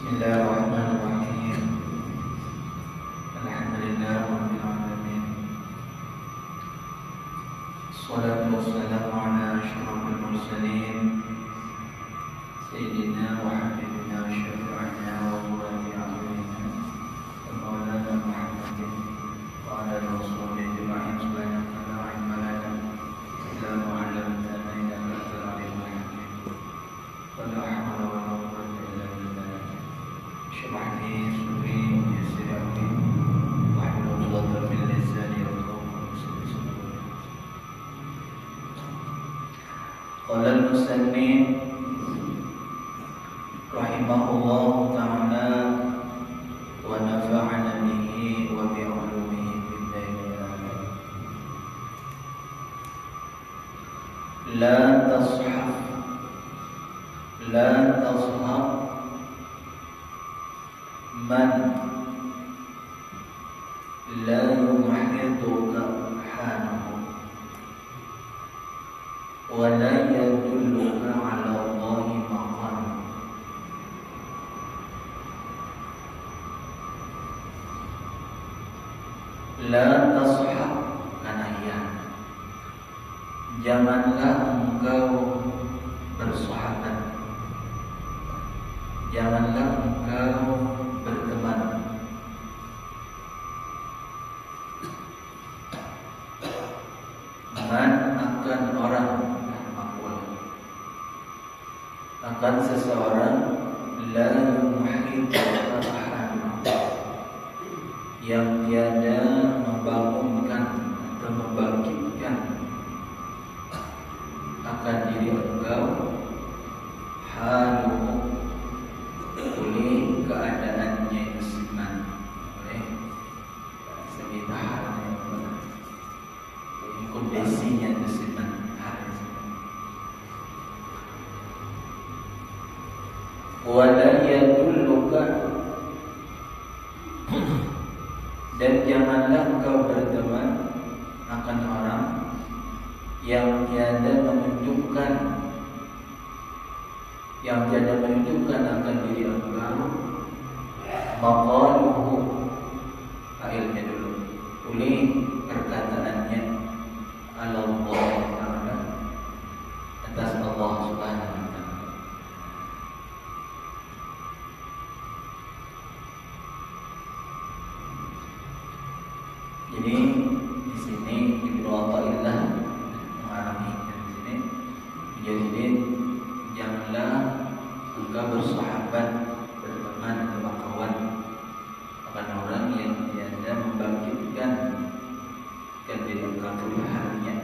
Bismillahirrahmanirrahim. Alhamdulillahirabbil alamin. Wassalatu wassalamu ala asyrafil mursalin sayyidina wa habibina wa syafi'ina wa qurrati a'yunina wa maulana Muhammadin wa ala rasulih ajma'in. Subhanaka la ilma lana illa ma 'allamtana innaka antal alimul hakim. Wa la hawla wa la quwwata illa billah. Shrah li sadri wa yassir amri wahlul 'uqdatam min lisani yafqahu qawli. Qala al-musannif rahimahullahu ta'ala wa nafa'ana bihi wa bi 'ulumihi fid dharain amin. La tashaf man la yuhituka hanuhu wa la yadulluka ala Allahi maqam. La tashab kanaya, janganlah engkau bersahabat, janganlah engkau berteman man akan orang, akan seseorang la yuhituka ahadun, yang tiada membangunkan atau membangkitkan akan diri engkau haluhu, oleh keadaannya itu senang, oleh segi tahannya, oleh kondisinya itu senang. Wala yadulluka, dan janganlah engkau berteman akan orang yang tiada menunjukkan akan diri engkau maqaluhu, failnya dulu, oleh perkataannya Allah Ta'ala, atas Allah Subhanahu wa Ta'ala. Jadi di sini Ibnu Athaillah mengalami di sini, jadi janganlah engkau bersahabat, berteman atau berkawan akan orang yang tiada membangkitkan diri engkau Tuhannya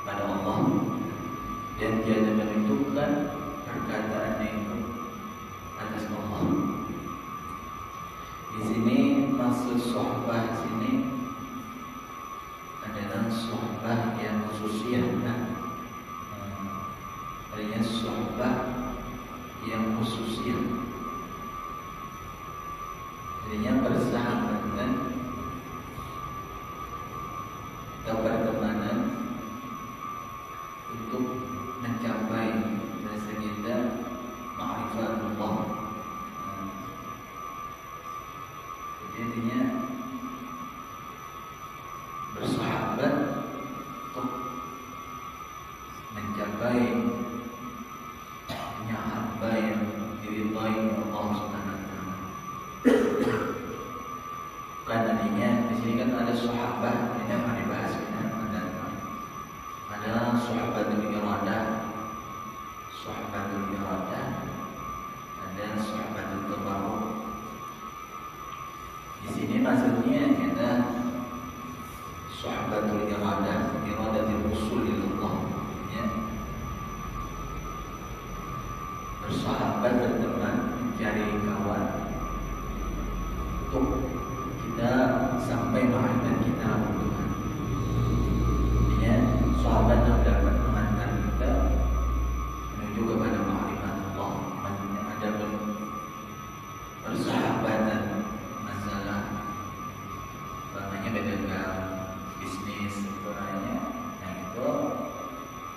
pada Allah, dan tiada menunjukkan perkataannya itu atas Allah. Di sini maksud sohbah sini adalah sohbah yang khususiyah. Artinya sohbah yang khususiyah, artinya persahabatan atau pertemanan untuk mencapai rasa kita ma'rifatullah. Intinya bersahabat untuk mencapai hamba yang diridhai Allah Subhanahu wa Ta'ala. Bukan artinya di sini kan ada sahabat, ini akan dibahas ada sahabatul iradah, ada sahabatul tabarruk. Di sini maksudnya kita sahabatul iradatul usul ilallah, ya. Bersahabat, berteman, mencari kawan untuk kita sampai ma'rifat kita dengan Tuhan. Ya, sahabat yang dapat mengantar kita menuju kepada ma'rifat Allah. Maksudnya ada persahabatan masalah namanya dagang, bisnis, itu namanya. Nah itu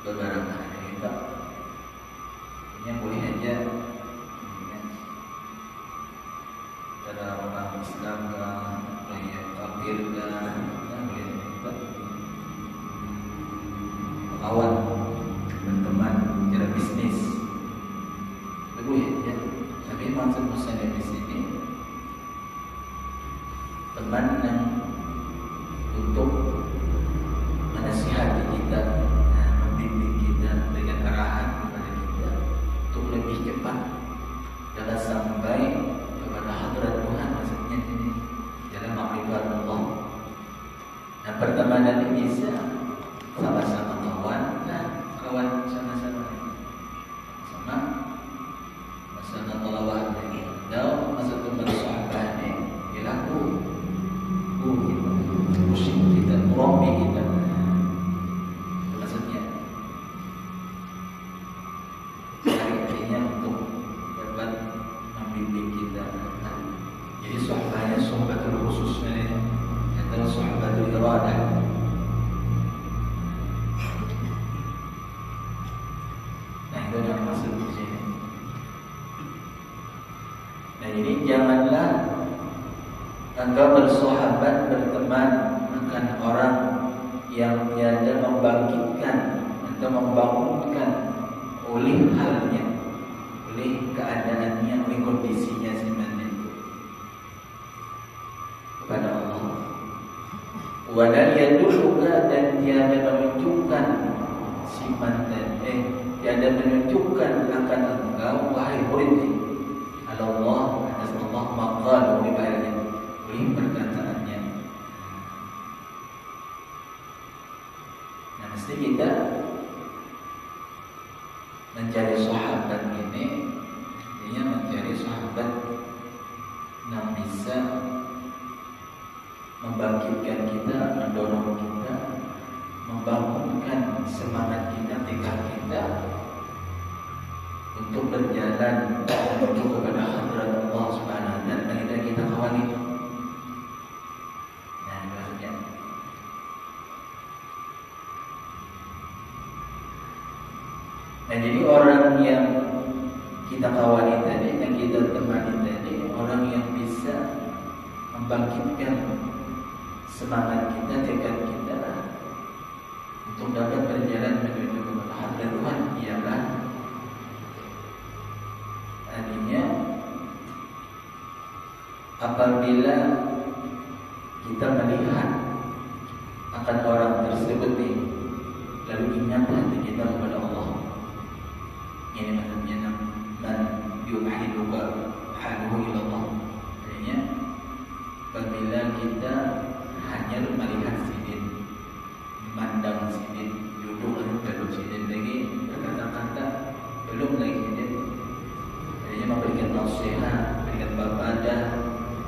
beberapa hari kita yang boleh aja berkawan, berteman, cara bisnis. Boleh ya. Tapi maksud Muslim di sini teman yang untuk menasihati kita, membimbing kita dengan arahan kepada kita untuk lebih cepat dalam sampai kepada hadrat Tuhan. Maksudnya ini dalam makrifat Allah. Nah, pertemanan ini bisa sama-sama kawan dan kawan sama-sama sama masalah talawah ini. Atau masa teman sahabat ini dilaku kita musyrik kita, murabi kita. Maksudnya artinya untuk dapat membimbing kita. Jadi sahabatnya sahabatul khusus ini atau sahabatul iradah. Nah, itu yang maksud di sini. Nah, jadi janganlah engkau bersahabat, berteman dengan orang yang tiada membangkitkan atau membangunkan oleh halnya, oleh keadaannya, oleh kondisinya sebenarnya kepada Allah. Wala yadulluka, dan tiada menunjukkan tiada menunjukkan akan engkau wahai murid Allah atas Allah maqal oleh perkataannya. Nah, mesti kita mencari sahabat ini, artinya mencari sahabat yang bisa membangkitkan kita, mendorong kita, membangunkan semangat kita, tekad kita untuk berjalan menuju kepada hadrat Allah Subhanahu wa taala dan kita kawani. Nah, maksudnya nah, jadi orang yang kita kawani tadi, yang kita temani tadi, orang yang bisa membangkitkan semangat kita, tekad kita untuk dapat berjalan menuju kepada hadrat Tuhan ialah artinya apabila kita melihat akan orang tersebut lalu ingat hati kita kepada Allah. Ini maksudnya man yuhiduka haluhu ila Allah. Artinya apabila kita hanya melihat sidin, memandang sidin, duduk lalu sidin lagi, berkata-kata belum lagi sidin, artinya memberikan nasihat, memberikan bapadah,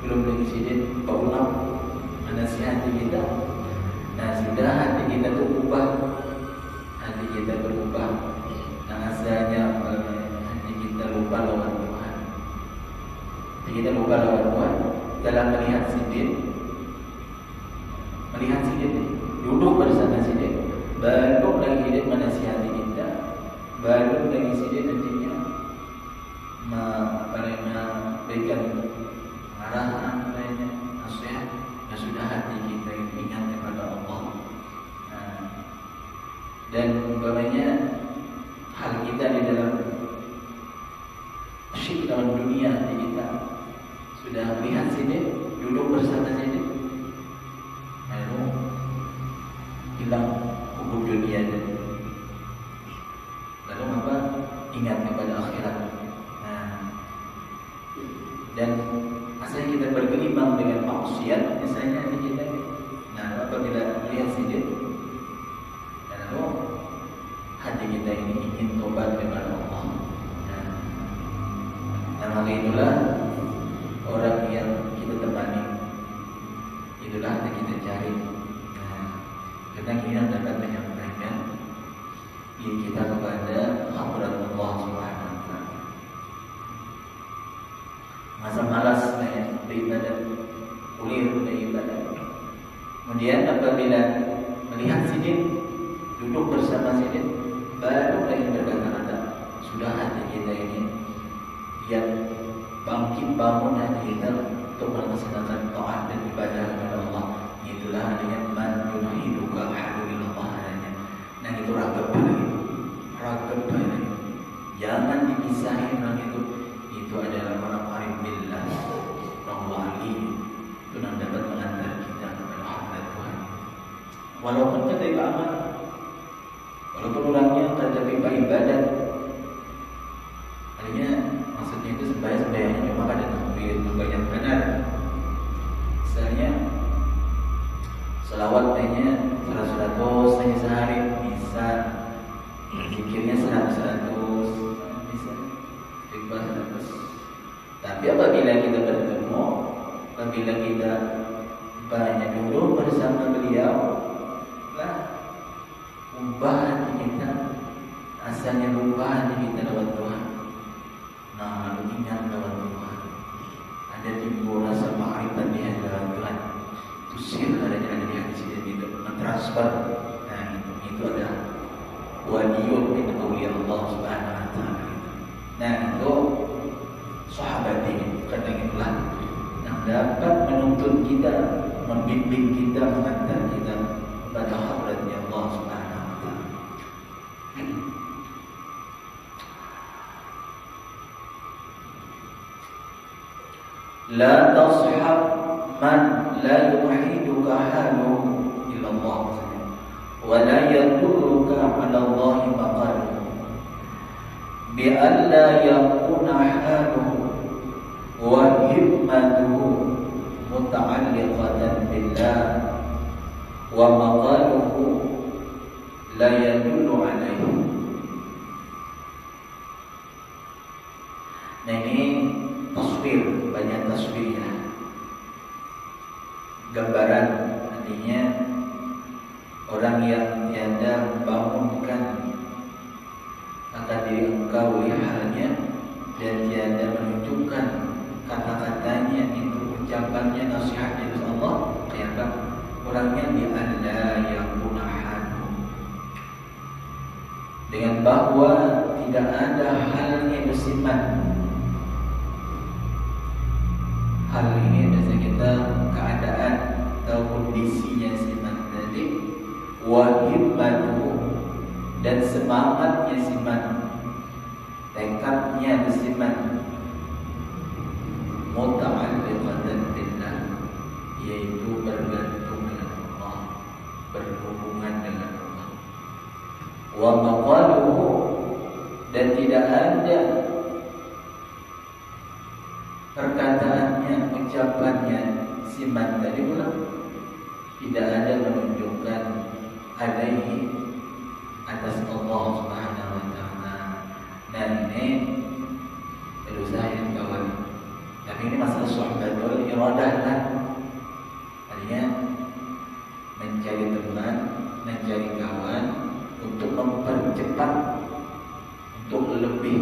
belum lagi sidin, paulah menasihati kita. Nah, sudah hati kita berubah, hati kita berubah. Nah, rasanya hati kita lupa lawan Tuhan. Hati kita lupa lawan Tuhan dalam melihat sidin, duduk bersama sidin, baru lagi sidin menasihati kita, baru lagi sidin nantinya memberikan arahan lainnya, nasihat. Dan sudah hati kita ingat kepada Allah. Dan umpamanya hal kita di dalam syirk dalam dunia, hati kita sudah melihat sini, duduk bersama sini, lalu hilang kubur dunia tadi. Lalu apa? Ingat kepada akhirat. Dan asalnya kita bergelimang dengan maksiat, misalnya di kita. Nah, apabila melihat sini, lalu hati kita ini ingin tobat kepada Allah. Nah, maka itulah orang yang kita temani, itulah yang kita cari. Kita ingin dapat menyampaikan diri kita kepada hadrat Allah Subhanahu wa taala. Masa malas beribadah, kulir beribadah. Kemudian apabila melihat sidin, duduk bersama sidin, baru lagi berkata-kata, sudah hati kita ini yang bangkit bangun hati kita untuk melaksanakan taat dan ibadah kepada Allah. Itulah adanya man yuhiduka haluillah. Nah, itu ragam misahin orang itu adalah orang arif billah, orang wali, itu yang dapat mengantar kita kepada hadirat Tuhan. Walaupun kita amal, walaupun orangnya terjadi ibadat, artinya maksudnya itu sembahyang-sembahyangnya cuma ada takbir, banyak benar. Misalnya selawatnya 100 hanya sehari bisa, zikirnya 100 bisa, istighfar 100. Tapi apabila kita bertemu, apabila kita banyak dulu bersama beliau, lah ubah hati kita, asalnya ubah hati kita lewat Tuhan. Nah, lalu ingat lewat Tuhan, ada timbul rasa ma'rifat di hadapan Tuhan. Itu sir ada di hati kita itu mentransfer. Nah, itu adalah waliyun min awliya Allah Subhanahu wa taala. Nah, itu sahabat ini kadang itulah yang dapat menuntun kita, membimbing kita, mengantar kita kepada hadratnya Allah Subhanahu wa taala. La tashab man la yuhiduka haluhu illa Allah wa la yadulluka ala Allah maqaluhu bi an la yakuna haluhu wa himmatuhu muta'alliqatan billah wa maqaluhu la yadullu alaihi. Nah, ini taswir, banyak taswirnya, gambaran, artinya orang yang tiada membangunkan akan diri engkau halnya dan tiada menunjukkan kata-katanya itu, ucapannya, nasihatnya dari Allah, kayak apa? Orangnya di alla yakunahanu, dengan bahwa tidak ada halnya bersifat. Hal ini biasanya kita keadaan atau kondisinya siman tadi, wahibbatuhu, dan semangatnya siman, tekadnya siman, muta'alliqatan billah, yaitu bergantung dengan Allah, berhubungan dengan Allah. Wa maqaluhu, dan tidak ada perkataannya, ucapannya siman tadi pula tidak ada menunjukkan alaihi, atas Allah Subhanahu wa taala. Nah, ini perlu saya bawa. Tapi ini masalah suhbatul iradah lah. Artinya mencari teman, mencari kawan untuk mempercepat, untuk lebih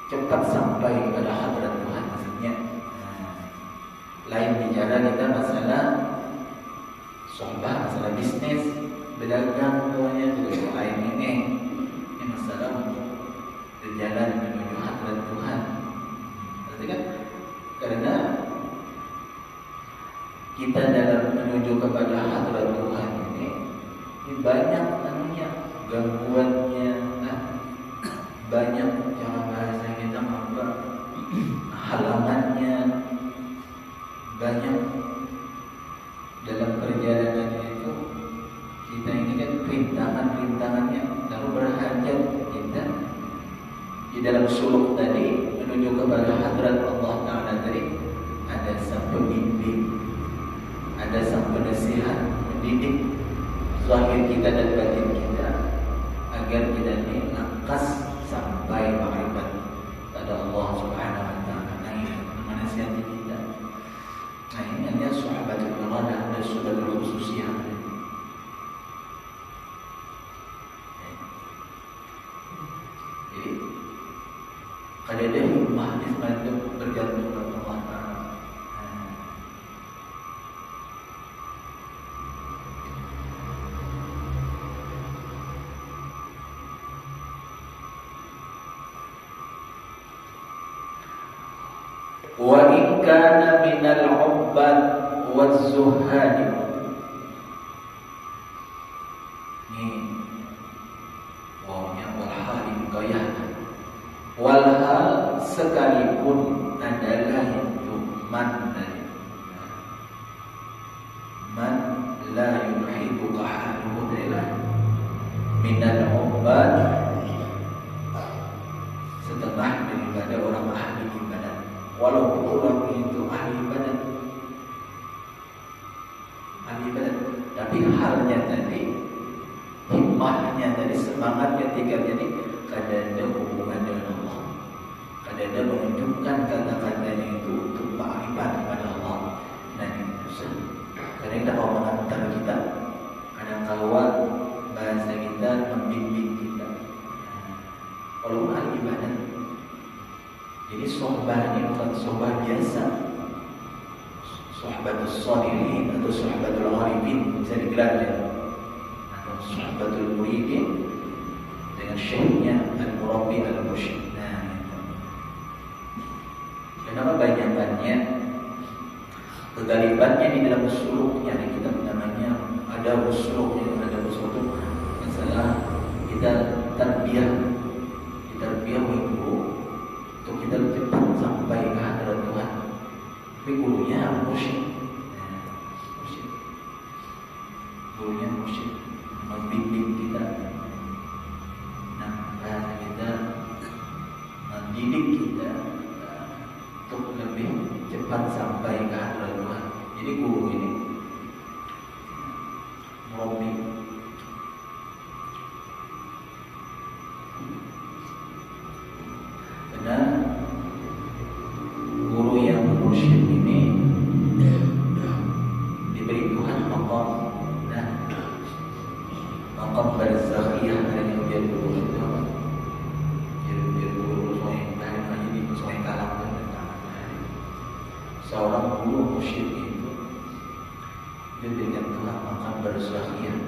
cepat sampai kepada hadrat Tuhan, maksudnya. Lain bicara kita masalah sohbah, masalah bisnis, berdagang, semuanya juga lain ini masalah untuk berjalan menuju hadrat Tuhan. Berarti kan karena kita dalam menuju kepada hadrat Tuhan ini banyak gangguannya, banyak cara bahasa kita apa, halamannya banyak dalam perjalanan itu. Kita ini kan rintangannya, lalu berhajat kita di dalam suluk tadi menuju kepada hadrat Allah Ta'ala tadi. Ada sang pembimbing, ada sang penasihat, mendidik zahir kita dan batin kita agar kita ini langkas sampai ma'rifat pada Allah Subhanahu wa taala. Nah, ini menasihati kita. Nah, ini hanya sahabatul iradah dan sahabatul khususiyah. Jadi kada ada hikmah di itu bergantung pada Allah Ta'ala. Wa in kana minal 'ubbad waz-zuhad. Ini wawnya wal halim gayah. la yuhibuka haluhu adalah minal ubad, setengah daripada orang ahli ibadat, walaupun orang itu ahli ibadat, tapi halnya tadi, himmahnya tadi, semangatnya tiga jadi kadang ada hubungan dengan Allah, kadang ada menunjukkan kata-katanya itu untuk ma'rifat kepada Allah. Dan itu kadang kita mau mengantar kita, kadang kawan bahasa kita membimbing kita, walaupun ahli ibadat. Jadi sohbah ini bukan sohbah biasa, sohbatus sholihin atau sohbatul arifin bisa digelar ya, atau sohbatul muridin dengan syekhnya al-murabbi al-mursyid. Nah, itu. Kenapa banyakannya kegalibannya di dalam usuluk, yang kita namanya ada usuluk, ada usuluk itu masalah kita tarbiyah guru untuk kita cepat sampai ke hadirat Tuhan. Tapi gurunya mursyid, gurunya mursyid membimbing kita. Nah, bahasa kita mendidik kita untuk lebih cepat sampai ke hadirat Tuhan. Jadi guru ini murabbi. Karena guru yang mursyid ini diberi Tuhan maqam, nah maqam barzakhiyah yang dia dulu itu apa? Dia dulu soal kalam. Seorang guru mursyid itu diberikan Tuhan maqam barzakhiyah.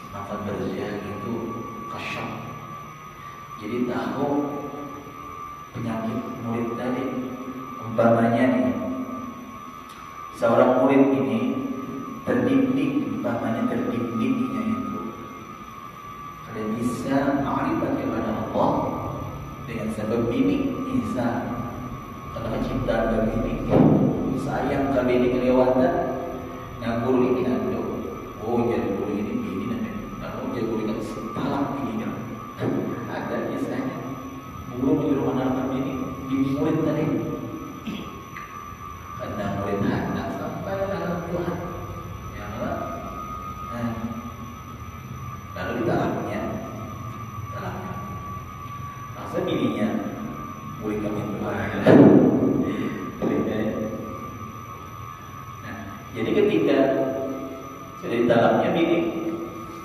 Maqam barzakhiyah itu kasyaf. Jadi tahu penyakit murid tadi. Umpamanya nih, seorang murid ini terdidik, umpamanya terdidiknya itu ada bisa ma'rifat kepada Allah dengan sebab bimbing insan. Karena cinta ke bimbing, sayang ke bimbing kelewatan. Nah, guru ini ada, oh jadi guru ini bimbing nanti, kalau jadi guru ini setalak bimbingnya, ada biasanya. Guru menyuruh anak-anak ini bimbing murid tadi. Karena murid hendak sampai dalam Tuhan, ya Allah. Nah, lalu ditalaknya, masa bininya murid kami Tuhan. Nah, jadi ketika sudah ditalaknya bini,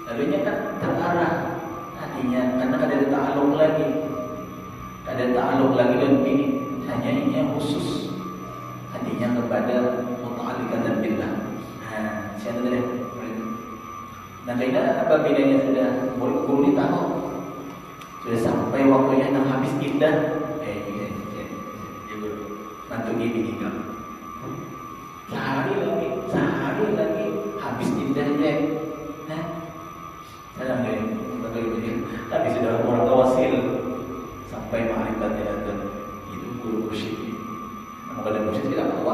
lalunya kan terarah hatinya, karena ada ta'alluq lagi. Ada ta'alluq lagi dengan bini, hanya ini yang khusus hatinya kepada muta'alliqatan billah. Nah, siapa tadi? Nah, kaidah apa bedanya sudah guru ini tahu sudah sampai waktunya yang habis iddah. Bantu bini kan. Sehari lagi habis iddahnya. Nah, sadar nggak? Tapi sudah orang tawasil sampai ma'rifatnya datang. Itu guru mursyid. Maka ada mursyid tidak tahu.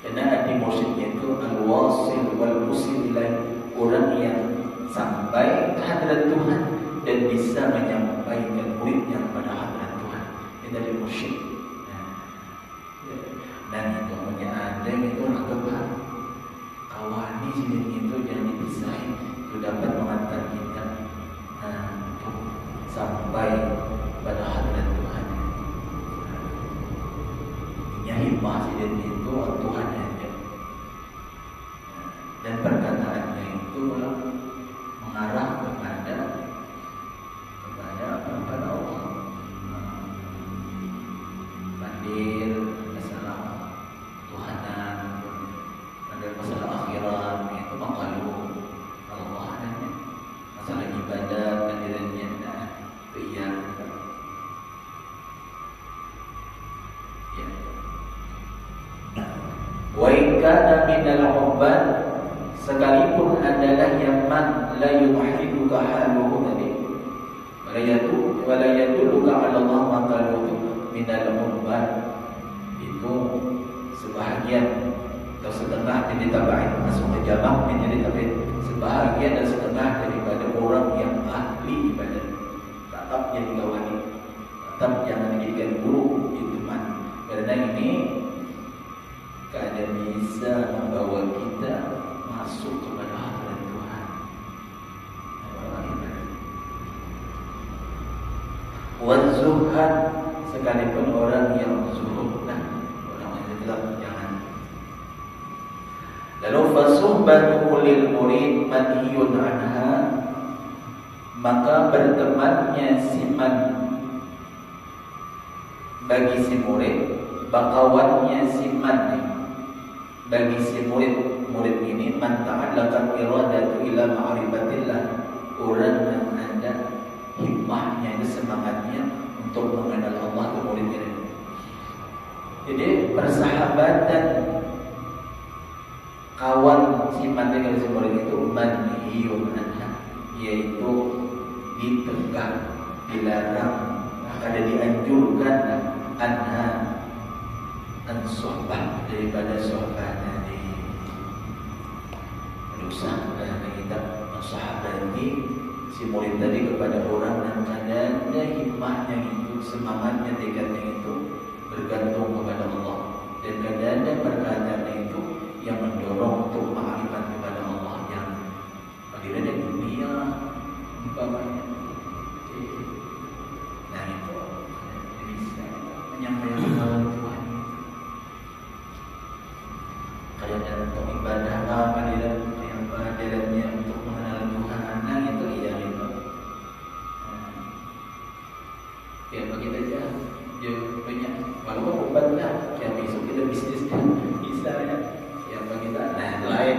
Karena di mursyidnya itu al-wasil wal musil ilaih, orang yang sampai ke hadirat Tuhan dan bisa menyampaikan muridnya kepada hadirat Tuhan. Itu dari mursyid. Dan itu punya ada itu agak kawani sini itu jangan dipisahin, itu dapat mengantar kita sampai pada hadirat Tuhan. Punya himmah sini itu Tuhan aja. Dan perkataannya itu mengarah kepada Allah. Bandir masalah Tuhanan, ada masalah akhirat, itu makalu Allah adanya. Masalah ibadat, kehadirannya, iya. Wa in kana minal ubad, sekalipun adalah yang man la yuhiduka haluhu tadi, wala yadulluka ala Allah maqaluhu minal ubad, itu sebahagian atau setengah jadi tabain, masuk ke jamak menjadi tabain. Sebahagian dan setengah daripada orang yang ahli ibadah tetap jadi kawani, tetap jangan dijadikan guru itu man. Karena ini kadang bisa membawa kita masuk kepada hadirat Tuhan. Wazuhad, sekalipun orang yang zuhud, orang yang gelap jangan. Lalu fasuhbatu lil murid manhiyun anha, maka bertemannya si man bagi si murid, bakawannya si man bagi si murid. Murid ini man ta'allaqat iradatu ila ma'rifatillah, orang yang ada himmahnya itu, semangatnya untuk mengenal Allah ke muridnya. Jadi persahabatan kawan si man dengan si murid itu manhiyun anha, yaitu ditegak, dilarang, ada dianjurkan anha an-sohbah, daripada sohbah tadi. Usah kita mensahabati si murid tadi kepada orang yang kadang himmahnya itu, semangatnya, tekadnya itu bergantung kepada Allah, dan kadang perkataannya itu yang mendorong untuk ma'rifat kepada Allah, yang akhirnya dunia umpamanya. Nah itu bisa menyampaikan kepada Tuhan. Kadang-kadang untuk ibadah kadang jalannya untuk mengenal Tuhan, nah itu ideal itu. Ya bagi aja, dia banyak. Walaupun obat lah, ya besok kita bisnis kan bisa ya. Yang bagi kita, nah lain.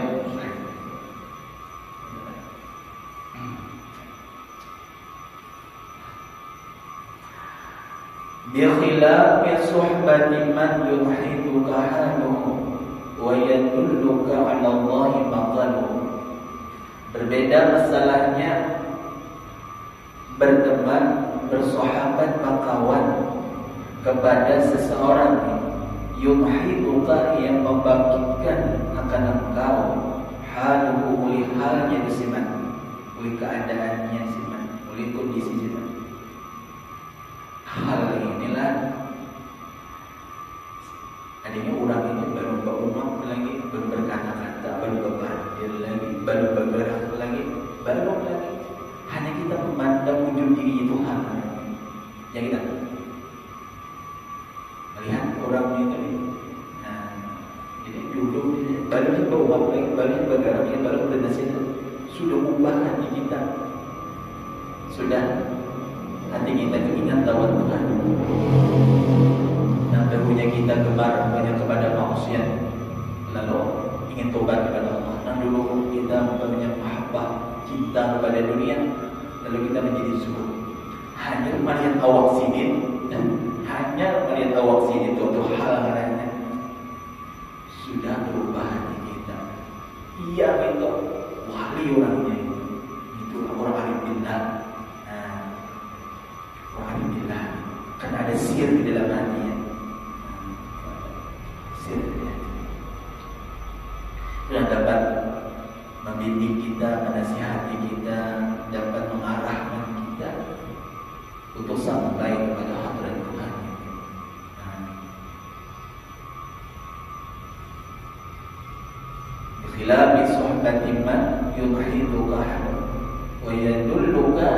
Bikhilafi suhbati man yuhiduka haluhu wa yadulluka ala Allahi maqaluhu. Berbeda masalahnya berteman, bersahabat, berkawan kepada seseorang yuhiduka, yang membangkitkan akan engkau, haluhu, oleh halnya disiman, oleh keadaannya siman, oleh kondisi siman. Hal inilah adanya orang ini baru berumah lagi, baru berkata-kata, baru berpikir lagi, baru bergerak lagi, baru lagi. Hanya kita memandang wujud diri Tuhan yang kita melihat orang itu. Nah, jadi dulu baru berubah lagi, baru bergerak, baru bernasihat, sudah ubah hati kita, sudah hati kita keinginan lawan Tuhan. Yang dahulunya kita gemar banyak kepada maksiat, lalu ingin tobat kepada Allah. Yang dulu kita banyak mahabbah, cinta kepada dunia, lalu kita menjadi zuhud. Hanya melihat awak sidin, hanya melihat awak sidin itu hal lainnya sudah berubah hati kita. Iya itu wali orangnya, itu orang alim billah. Orang alim billah kan ada sir di dalam hatinya. Yang dapat membimbing kita, menasihati kita, dapat mengarahkan kita untuk sampai kepada hadirat Tuhan. Bikhilafi suhbati man yuhiduka wa yadulluka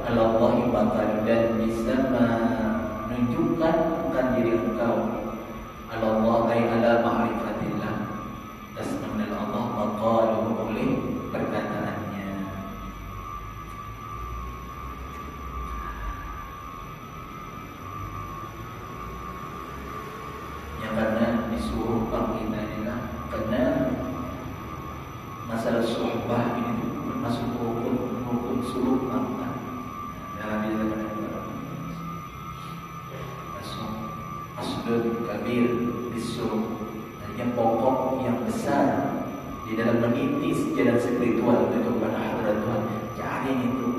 ala Allahi maqal, dan bisa menunjukkan akan diri engkau ala Allah, ay ala ma'rifatillah, atas mengenal Allah, maqaluhu, oleh perkataannya. Yang karena disuruh kita inilah karena masalah suhbah ini termasuk rukun suruh makan dalam diri asdul kabir disuruh, yang pokok yang besar di dalam menitis jalan spiritual itu kepada hadirat Tuhan. Cari itu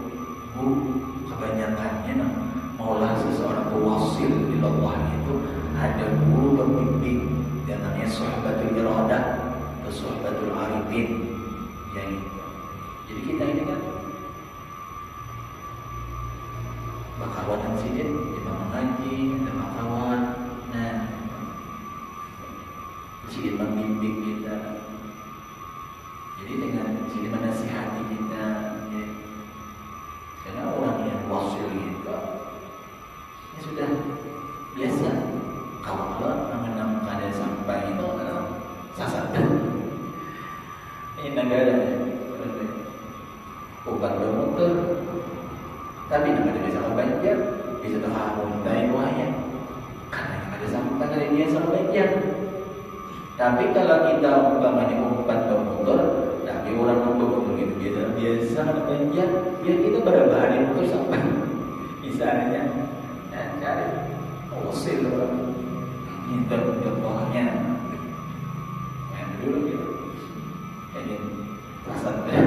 kebanyakannya maulah seseorang berwasil di Allah itu ada guru pembimbing yang namanya sahabatul iradah. Ini negara bukan bermotor, tapi nak ada sama banjir, bisa terhamun dari luarnya. Karena yang ada sambutan dari dia sama banjir. Tapi kalau kita umpamanya umpan bermotor, tapi orang bermotor itu biasa ada banjir, biar kita berapa hari motor sampai. Misalnya, cari usil orang itu contohnya, yang dulu gitu, jadi rasanya.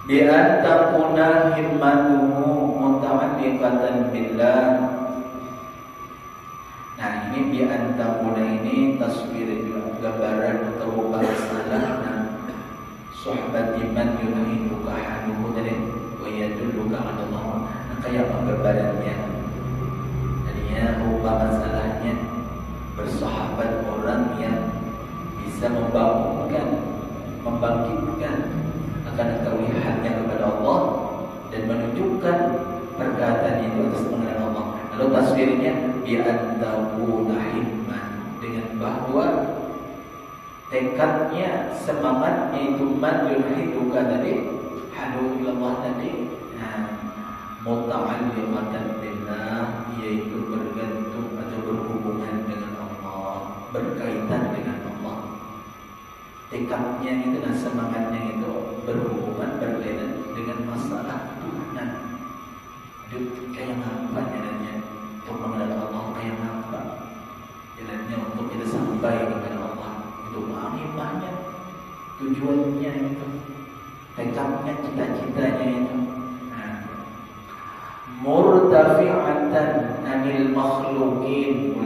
Bi an takuna himmatuhu muta'alliqatan billah. Nah, ini bi an takuna ini taswir gambaran atau rupanya salahna sohbati man yuhiduka haluhu dari wa yadulluka ala Allah. Nah, kayak gambarannya jadinya rupa masalahnya bersahabat orang yang bisa membangkitkan akan kewihaannya kepada Allah dan menunjukkan perkataan itu atas mengenai Allah. Lalu taswirnya bi'antahu himman, dengan bahwa tekadnya, semangatnya itu man yuhiduka tadi, hadu ilallah tadi, muta'alliqatan billah, yaitu bergantung atau berhubungan dengan Allah, berkaitan dengan Allah. Tekadnya itu dan semangatnya itu berhubungan berkaitan dengan masalah Tuhan. Itu kayak apa jalannya untuk mengenal Allah, kayak apa jalannya untuk kita sampai kepada Allah. Itu banyak tujuannya itu, tekadnya, cita-citanya itu. Murtafi'atan anil makhluqin.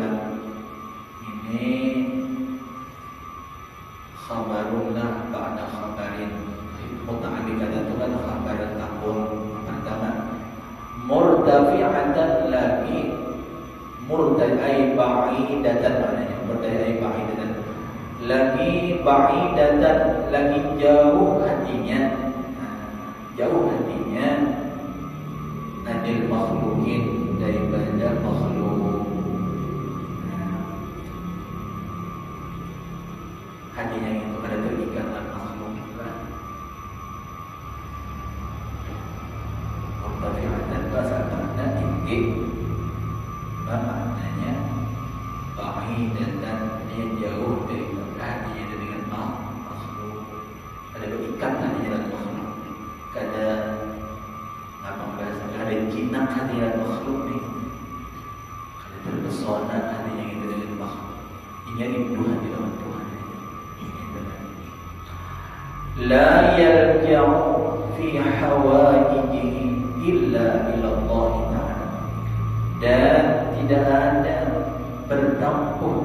Ini khabarullah ba'da khabarin. Muta'alliqatan itu kan khabaran takun. Pertama, murtafi'atan lagi, murta'i ba'idatan, maknanya murta'i ba'idatan, lagi ba'idatan, lagi jauh hatinya, anil makhluqin, daripada makhluk. Hatinya itu ada terikat dengan makhluk. Murtafi'atan bahasa makna tinggi, maknanya ba'idatan, dia jauh daripada hatinya dengan makhluk. Ada terikat hatinya dengan makhluk. Ada jinak hati dan makhluk ni, ada terpesona hatinya itu dengan makhluk. Ini rindu hati dengan Tuhan. La yarja'u fi hawaijihi illa ila Allah Ta'ala, dan tidak ada bertampuh,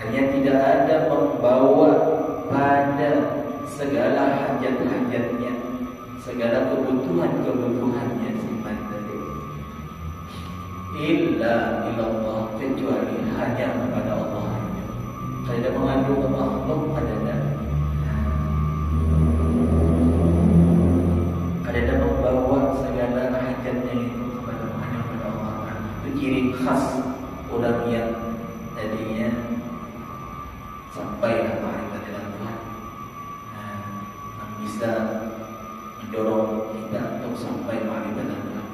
hanya tidak ada membawa pada segala hajat-hajatnya, segala kebutuhan-kebutuhannya simpan tadi, illa ilallah, kecuali hanya kepada Allah. Tidak mengandung makhluk, ada membawa segala hajatnya itu hanya kepada Allah. Itu ciri khas orang yang tadinya sampai ma'rifat dengan Tuhan, yang bisa mendorong kita untuk sampai ma'rifat dengan Tuhan.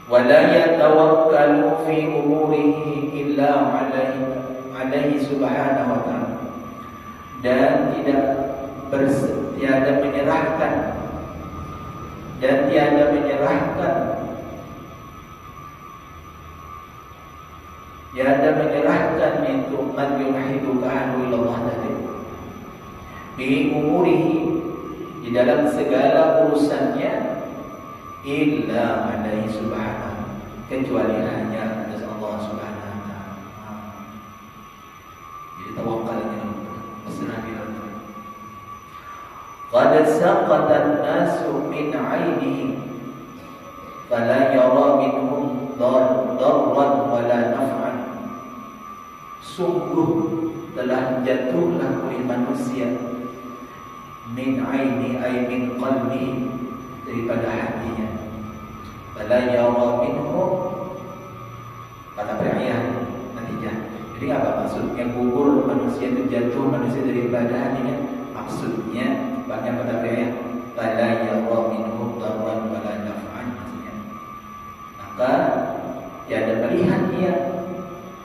Wala yatawakkalu fi umurihi illa alaihi subhanahu wa ta'ala, dan tiada menyerahkan itu man yuhiduka anhu ilallah tadi, bi umurihi, di dalam segala urusannya, illa alaihi subhanahu, kecuali hanya atas Allah subhanahu wa ta'ala. Jadi tawakkalnya berserah diri. Qad saqata an-nasu min 'ainihi fala yara minhum darran wala naf'an. Sungguh telah jatuhlah oleh manusia min 'aini ay min qalbi, daripada hatinya. Fala yara minhum, kata perayaan natijah, Jadi apa maksudnya gugur manusia itu jatuh manusia daripada hatinya? Maksudnya banyak pada ayat fala yara minhu darran wala naf'an, maksudnya maka tiada melihat dia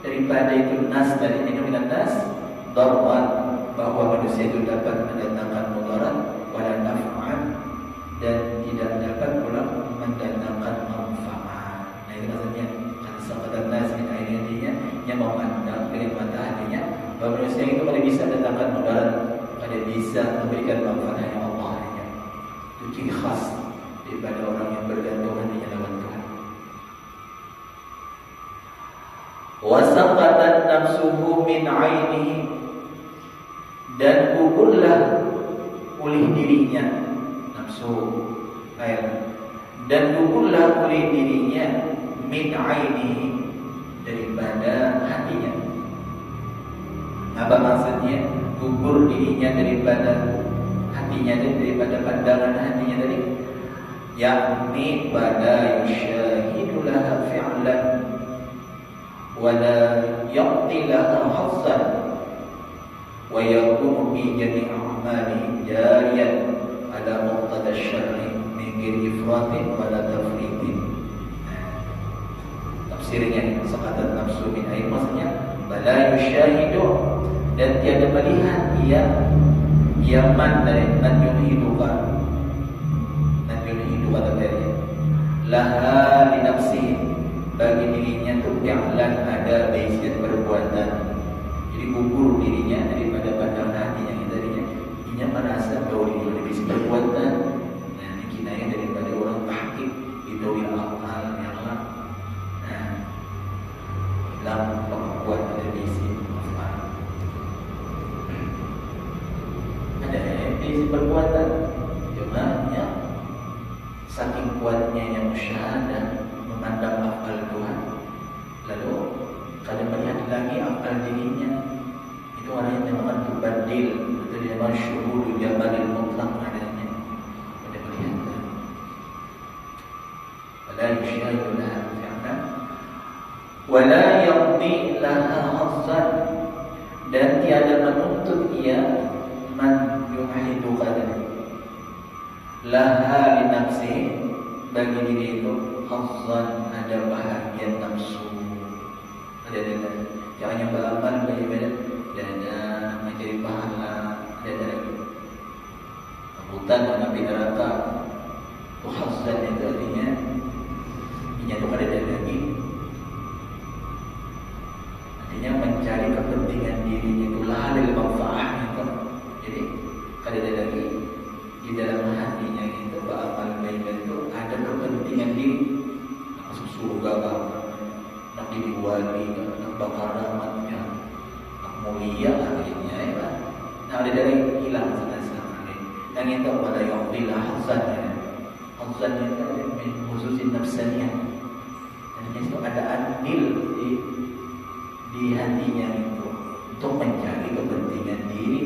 daripada itu nas dari minat nas darran, bahwa manusia itu dapat mendatangkan mudarat wala naf'an, dan tidak dapat pula mendatangkan manfaat. Nah itu maksudnya kan sabatan nas min aininya yang memandang dengan mata hatinya bahwa manusia itu pada bisa datangkan mudarat, pada bisa memberikan manfaat yang Allah hanya. Itu ciri khas daripada orang yang bergantung hatinya lawan Tuhan. Wasaqatat nafsuhu min ainihi, dan gugurlah oleh dirinya nafsu air, dan gugurlah oleh dirinya min ainihi, daripada hatinya. Apa maksudnya gugur dirinya daripada hatinya, daripada pandangan hatinya tadi? Yakni pada yusyahidu laha fi'lan wala yaqti laha hazzan wa yakunu bi jami' a'mali jariyan ala muqtada syar'i min ghairi ifratin wala tafritin. Tafsirnya sakatan nafsu min ain, maksudnya bala yusyahidu, dan tiada melihat ia yaman dari nanjuhiduka atau dari laha li nafsi, bagi dirinya tu fi'lan ada baisian perbuatan. Jadi gugur dirinya daripada pandangan hatinya yang tadinya dia merasa bahwa dia ada baisian perbuatan. Nah ini kinayah daripada orang tahqiq itu amal yang lah. Nah dalam perbuatan ada baisian ada baisian perbuatan, cuma ya saking kuatnya yang musyahadah memandang afal Tuhan, lalu kalau melihat lagi afal dirinya, itu orang yang dinamakan mubadil, itu dinamakan syuhud jamalil mutlaq adanya. Pada melihat wala yusyahadu laha fi'lan wala yaqdi laha hazzan, dan tiada menuntut ia man yuhidu qadari laha li nafsi, bagi diri itu hazzan ada bahagian nafsu, ada jangan yang beramal beribadah dan mencari pahala, ada rebutan dan api neraka. Itu hazzan itu artinya menyatukan ada lagi, artinya mencari kepentingan diri itu lah dari manfaat itu. Jadi kalau ada lagi di dalam hatinya itu beramal baik itu ada kepentingan diri, masuk surga, nak jadi wali, nak bakar rahmatnya, nak mulia akhirnya ya kan. Nah ada dari hilang sama dan itu pada yang bila hasannya itu khususin nafsaniyah, dan itu ada andil di hatinya itu untuk mencari kepentingan diri,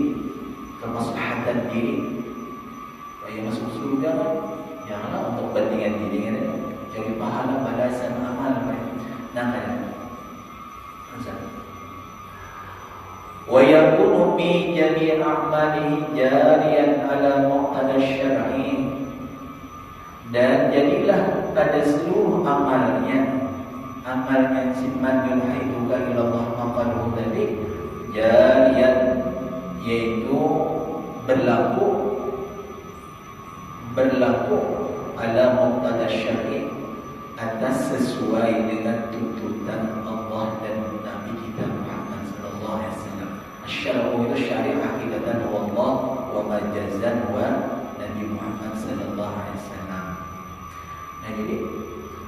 kemaslahatan diri. Yang masuk surga kan, janganlah untuk kepentingan diri kan, cari pahala balasan amal baik. Nah kan, wa yakunu bi jami' a'malihi jariyan ala muqtada syar'i, dan jadilah pada seluruh amalnya simman yulhiduka ila Allah maqaluhu tadi jariyan, yaitu berlaku ala muqtada syar'i, atas sesuai dengan tuntutan Allah dan Nabi kita Muhammad sallallahu alaihi wasallam. Asy-syar'u itu syariat hakikatan Allah wa majazan wa Nabi Muhammad sallallahu alaihi wasallam. Nah jadi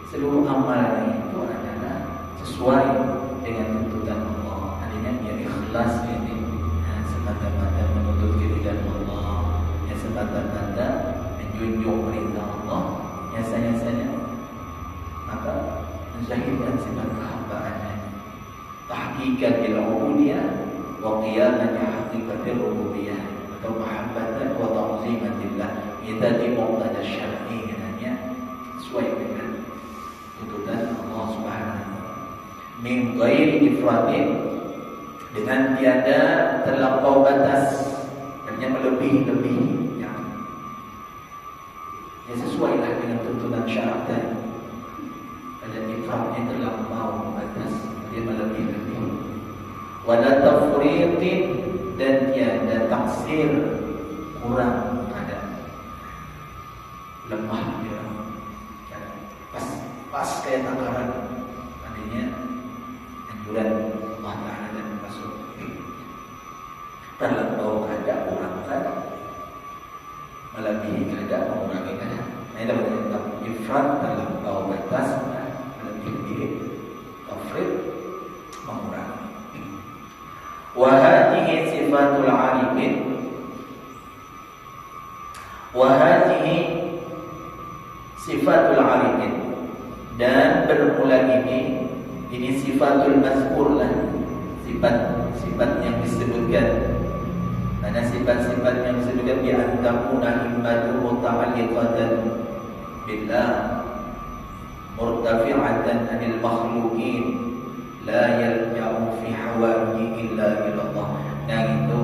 seluruh amalan itu adalah sesuai dengan tuntutan Allah. Artinya dia ikhlas ini, semata-mata menuntut keridhaan Allah, yang semata-mata junjung perintah Allah, yang sayang-sayang maka mensyahidkan sifat kehambaannya, tahqiqan ila ubudiyah wa qiyaman li haqiqatil rububiyah, atau mahabbatan wa ta'zimatillah. Kita di muqtada syar'i katanya sesuai dengan tuntutan Allah Subhanahu wa taala. Min ghairi ifratin dengan tiada terlampau batas, hanya melebihi-lebihi yang sesuailah dengan tuntunan syarak tadi. Ada ifratnya terlampau batas, dia melebihi-lebihi. Wala tafriqin, dan tiada taksir, kurang ada lemah dia. Pas kayak takaran, adanya anjuran Allah Ta'ala dan Rasul. Terlampau keadaan kurang keadaan, melebihi keadaan mengurangi keadaan. Nah, itu berarti ifrat terlampau batas, melebihi tafriq mengurangi. Wa hadhihi sifatul arifin, wa hadhihi sifatul arifin, dan bermula ini sifatul mazkur lah, sifat yang disebutkan. Karena sifat-sifat yang disebutkan bi antakuna himmatu muta'alliqatan billah murtafi'atan 'anil makhluqin la yalja'u fi hawaiji illa ila Allah. Nah itu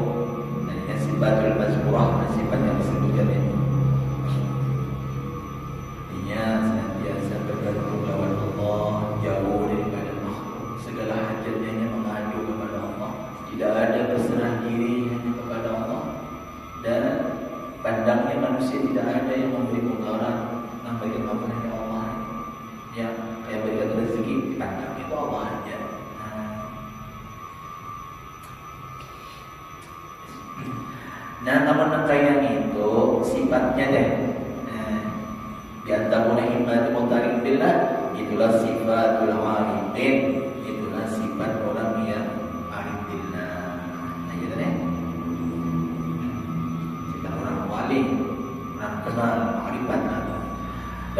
namanya sifatul mazkurah, sifat yang disebutkan itu. Artinya senantiasa bergantung lawan Allah, jauh daripada makhluk. Segala hajatnya hanya mengadu kepada Allah, tidak ada berserah diri hanya kepada Allah. Dan pandangnya manusia tidak ada yang memberi mudarat, nampaknya hanya Allah. Ya, kayak berikan rezeki, pandang itu Allah aja. Nah, namun yang itu sifatnya deh. Di antara himmatu muta'alliq billah, itulah sifatul arifin, itulah sifat orang yang arif billah. Nah, gitu deh. Sifat orang wali, orang kenal, ma'rifat.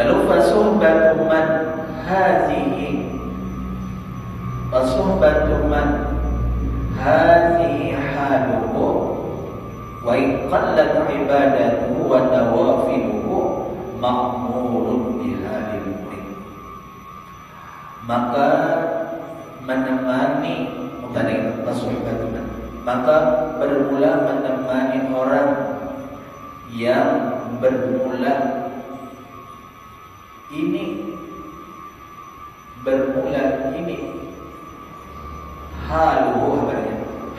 Lalu fasuhbatu man hazihi, fasuhbatu man hazihi haluhu wa iqallat ibadatuhu wa nawafiluhu ma'murun bihalil murid. Maka menemani maka bermula menemani orang yang bermula ini haluhu,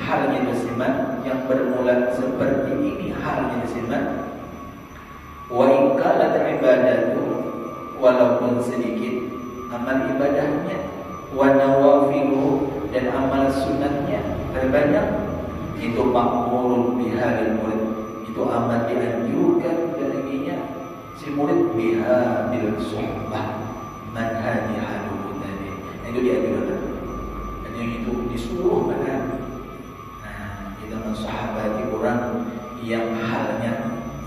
halnya musliman yang bermula seperti ini, halnya musliman. Wa in kanat ibadatu, walaupun sedikit amal ibadahnya, wa nawafiluhu, dan amal sunatnya terbanyak, itu ma'murun bihalil murid, itu amat dianjurkan darinya si murid biha bil suhbah manhaji haluhu tadi. Itu dianjurkan, dan yang itu disuruh benar. Nah, kita mensahabati orang yang halnya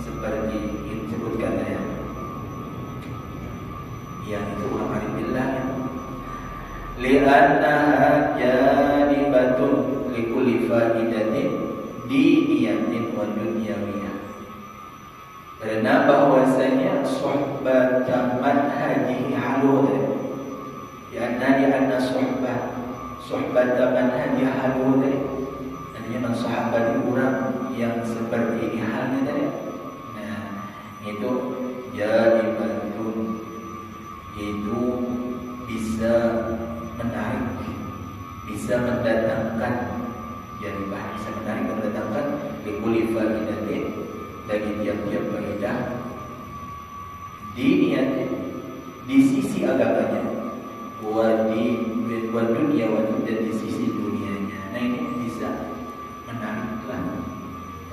seperti disebutkan ya, yang itu orang arif billah, li'annaha jalibatun likulli faidatin diniyatin wa dunyawiyah. Karena bahwasanya suhbah manhaji halud, li'anna suhbah manhaji halud, artinya mensahabati orang yang seperti ini halnya tadi. Itu jadi bantu, itu bisa menarik, bisa mendatangkan, jadi bisa menarik, mendatangkan likuli faidatin, bagi tiap-tiap faedah diniyatin, di sisi agamanya, wa dunia, dan di sisi dunianya. Nah, ini bisa menariklah,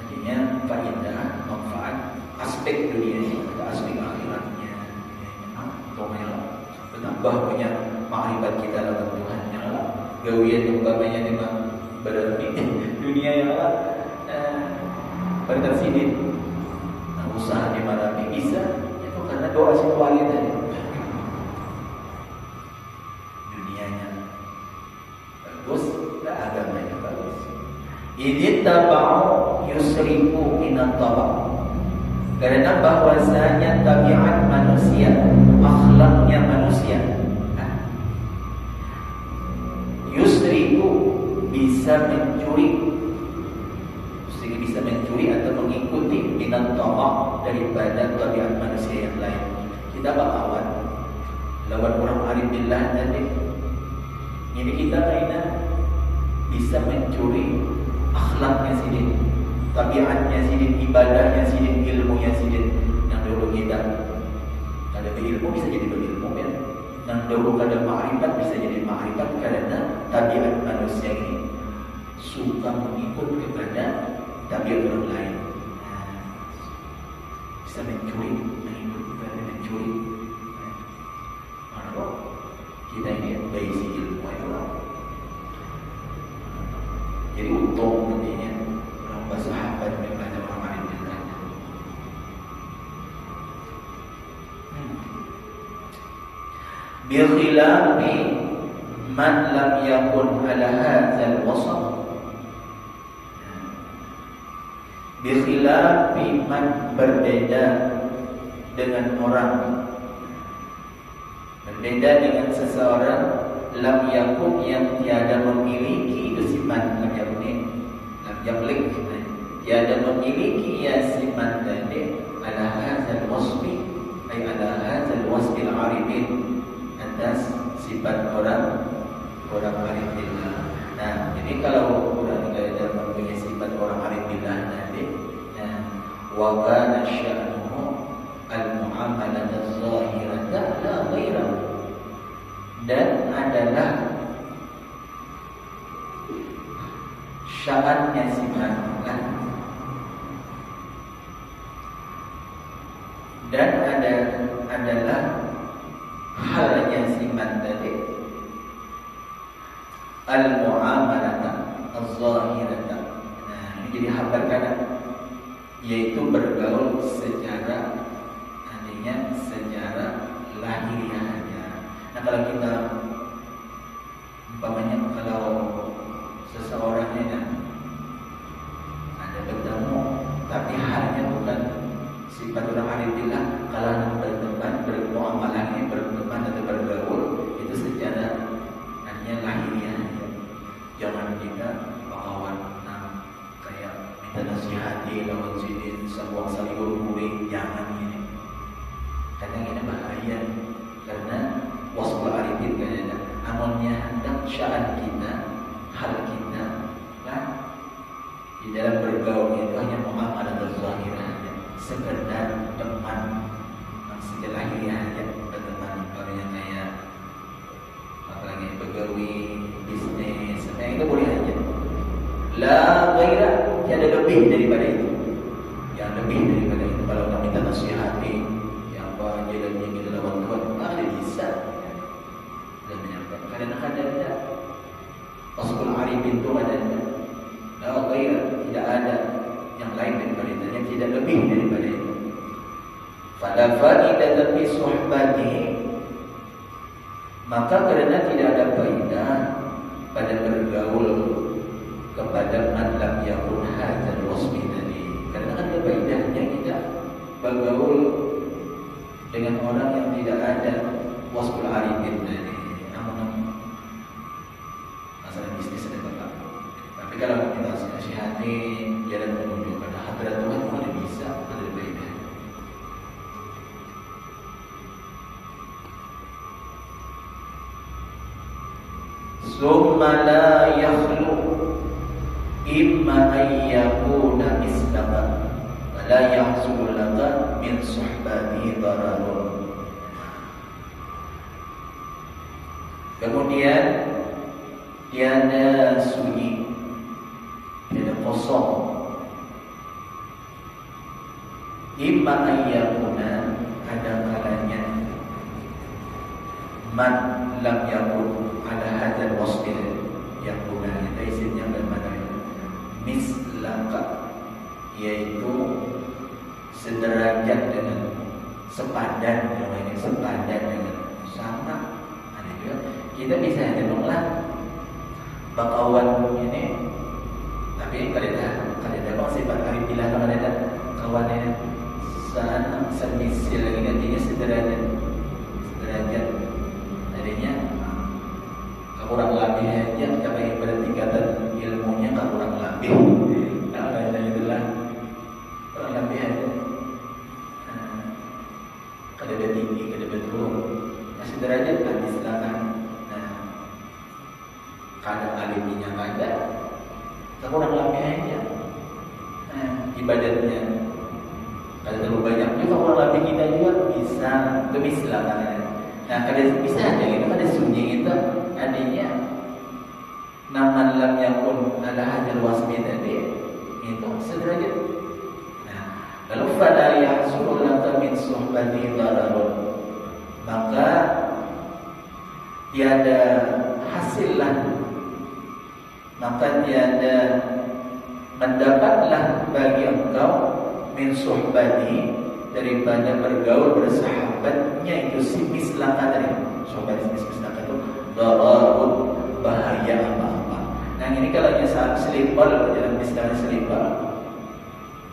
artinya faedah, manfaat, aspek dunianya, ada aspek akhiratnya. Bertambah banyak makrifat kita lawan Tuhan yang Allah. Gawian umpamanya memang berarti dunia yang Allah bertersidin. Usaha di mana bisa, itu karena doa si wali tadi. Dunianya bagus, agamanya bagus. Idittaba'u yusrifu minat tabak. Karena bahwasanya tabiat manusia, akhlaknya manusia, yusriku bisa bisa mencuri, sehingga bisa mencuri atau mengikuti dengan tabak daripada tabiat manusia yang lain. Kita bakawan lawan orang arif billah tadi. Ini kita kaitan bisa mencuri akhlaknya sidin, tabiatnya sidin, ibadahnya sidin, ilmunya sidin. Yang dulu kita kada berilmu bisa jadi berilmu ya. Yang dulu kada ma'rifat bisa jadi ma'rifat karena tabiat manusia ini suka mengikut kepada tabiat orang lain. Bisa mencuri, mengikut kepada mencuri. Mana kita ini berisi ilmu itu lah. Jadi untung nantinya orang bersahabat kepada orang alim billah. Bikhilafi man lam yakun ala hadzal wasf. Bikhilafi man berbeda dengan orang, berbeda dengan seseorang lam yakun yang tiada memiliki sifat lam yakun ini, lam yamlik, tiada memiliki ya sifat tadi ala hadzal wasfi, ay ala hadzal wasfil arifin, atas sifat orang arif billah. Nah, jadi kalau orang tidak mempunyai sifat orang arif billah tadi, wa kana sya'nuhu al-mu'amalah az-zahirah la ghairah, dan adalah sya'annya sifat dan adalah halnya sifat tadi al-mu'amalata az-zahirata. Nah, ini jadi khabar kana, yaitu bergaul secara artinya secara lahiriahnya. Nah, kalau kita umpamanya kalau seseorang ini ada bertemu tapi halnya bukan sifat orang arif billah, kalau berteman, bermuamalah ini berteman atau bergaul itu secara artinya lahiriah. Jangan kita bakawan kayak minta nasihati lawan sidin sebuah saling berkuring, jangan ini. Kadang ini bahaya karena wasful arifin kadang amalnya hendak sya'an kita, hal kita kan di dalam bergaul itu hanya muamalah az-zahirah, sekedar teman secara lahiriah aja, berteman yang kayak apalagi begawi, bisnis, itu boleh aja. La ghaira, tiada lebih daripada itu. Yang lebih daripada itu kalau kita minta nasihati, yang apa jalannya kita lawan Tuhan, ada bisa. Dan menyampaikan kadang-kadang ada Rasul Arifin itu ada. La ghaira, tidak ada yang lain daripada itu, yang tidak lebih daripada itu. Fala faidatan fi suhbatihi, maka karena tidak ada faedah pada bergaul kepada man lam yakun hadzal wasfi tadi. Karena kan ada faedahnya kita bergaul dengan orang yang tidak ada wasful arifin tadi. Namun masalah bisnis ada tetap. Tapi kalau kita nasihati jalan menuju pada hadrat Tuhan, mana bisa ada faedah. Summa la yakhlu imma an yakuna mislaka wa la yahsul laka min suhbatihi dararun. Kemudian tiada sunyi, tiada kosong. Imma an yakuna, ada kalanya man lam yakun ada hadzal wasfil yang gunanya isimnya bermakna mislaka, yaitu sederajat dengan, sepadan, namanya sepadan dengan, sama. Ada juga kita bisa dengarlah bakawan ini, tapi kalau ada sifat arif billah, kalau ada kawannya sana semisil lagi nantinya sederajat adanya kurang lebih aja sampai pada tingkatan ilmu lebihnya ada, kurang lebih aja. Ibadatnya kalau terlalu banyak juga kurang lebih kita juga bisa tumis lah kan. Nah kalau bisa aja gitu pada sunyi itu adanya naman lam yakun ala hajar wasmi tadi itu sederajat. Nah kalau fala yahsul laka min suhbati dararun, maka tiada hasillah, maka tiada mendapatlah bagi engkau min suhbati, daripada bergaul bersahabatnya itu si mislaka tadi. Sobat si mislaka itu dararun, bahaya apa-apa. Nah ini kalau saat selipar dalam istilah selipar,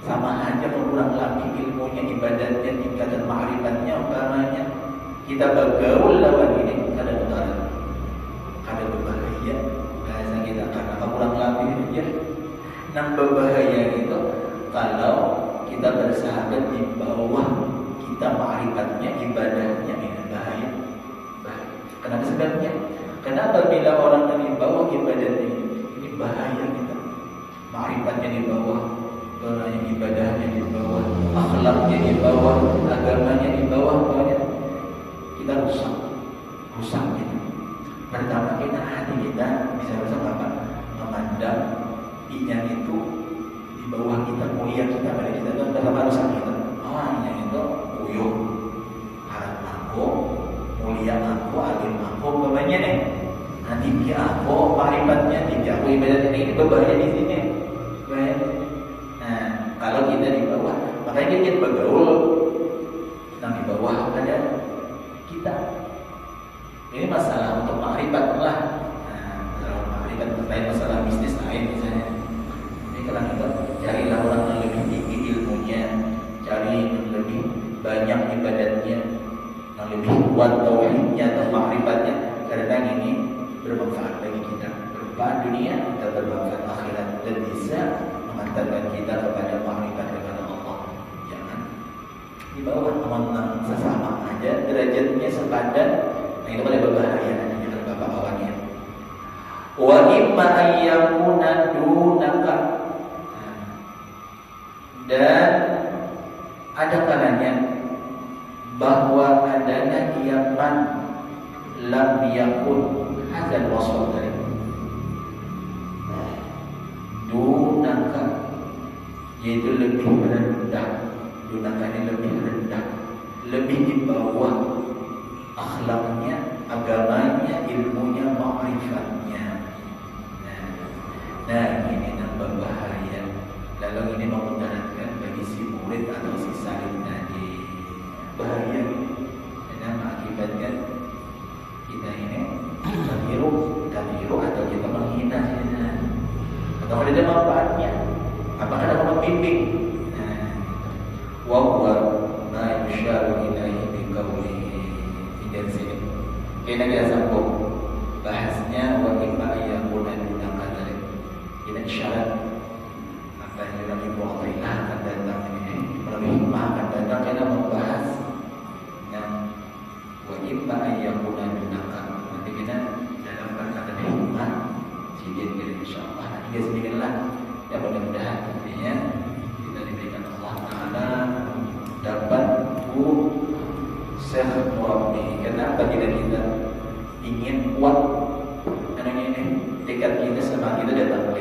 sama aja kurang lebih ilmunya, ibadatnya, tingkatan ma'rifatnya, umpamanya kita bergaul lawan ini kada mudarat, kada berbahaya bahasa kita, karena kurang lebih ya. Nang berbahaya itu kalau kita bersahabat di bawah kita ma'rifatnya, ibadahnya, ini bahaya. Kenapa sebabnya? Kenapa bila orang dari bawah ibadah ini bahaya kita, ma'rifatnya di bawah, ibadahnya di bawah, akhlaknya di bawah, agamanya di bawah, pokoknya kita rusak gitu. Pertama kita hati kita bisa rusak apa? Memandang yang itu di bawah kita, mulia kita, pada kita itu adalah rusak kita. Yang itu uyuh, harap aku, mulia aku, alim aku, bapaknya nih. Nanti dia aku, paribatnya, tinggi aku ibadat ini berbahaya di sini. Bahaya. Nah, kalau kita di bawah, makanya kita bergaul. Nah, di bawah ada kita. Ini masalah untuk ma'rifat lah. Nah, kalau ma'rifat lain, masalah bisnis lain misalnya. Ini kalau kita carilah orang yang lebih tinggi ilmunya, cari yang lebih banyak ibadatnya, yang lebih kuat tauhidnya atau ma'rifatnya, karena ini bermanfaat bagi kita, bermanfaat dunia dan bermanfaat akhirat, dan bisa mengantarkan kita kepada ma'rifat kepada Allah. Jangan di bawah teman-teman sesama aja derajatnya sepadan. Nah itu paling berbahaya nanti kalau bapak awalnya. Wa imma ayyakuna dunaka, dan ada kalanya bahwa adanya iaman lam yakun hadzal wasf dari dunaka, yaitu lebih rendah. Dunaka ini lebih rendah, lebih di bawah akhlaknya, agamanya, ilmunya, ma'rifatnya. Nah ini yang berbahaya. Lalu ini memudaratkan bagi si murid atau si salim tadi. Bahaya karena mengakibatkan kita ini keliru atau kita menghina saja, atau ada manfaatnya. Apakah ada membimbing? Wa huwa ma yusharu ilaihi bi qawlihi. Dari sini kita sambung bahasnya wa imma ayyakuna dunaka dzalik. Ini isyarat apa yang Nabi Muhammad akan datang ini, melalui hikmah akan datang kita membahas yang wa imma ayyakuna dunaka. Nanti kita dalam perkataan hikmah sedikit insyaallah. Nanti sedikitlah ya, mudah-mudahan nantinya kita diberikan Allah Taala dapat guru Syekh Murabbi. Kenapa tidak kita ingin kuat karena ini tekad kita sama kita datang ke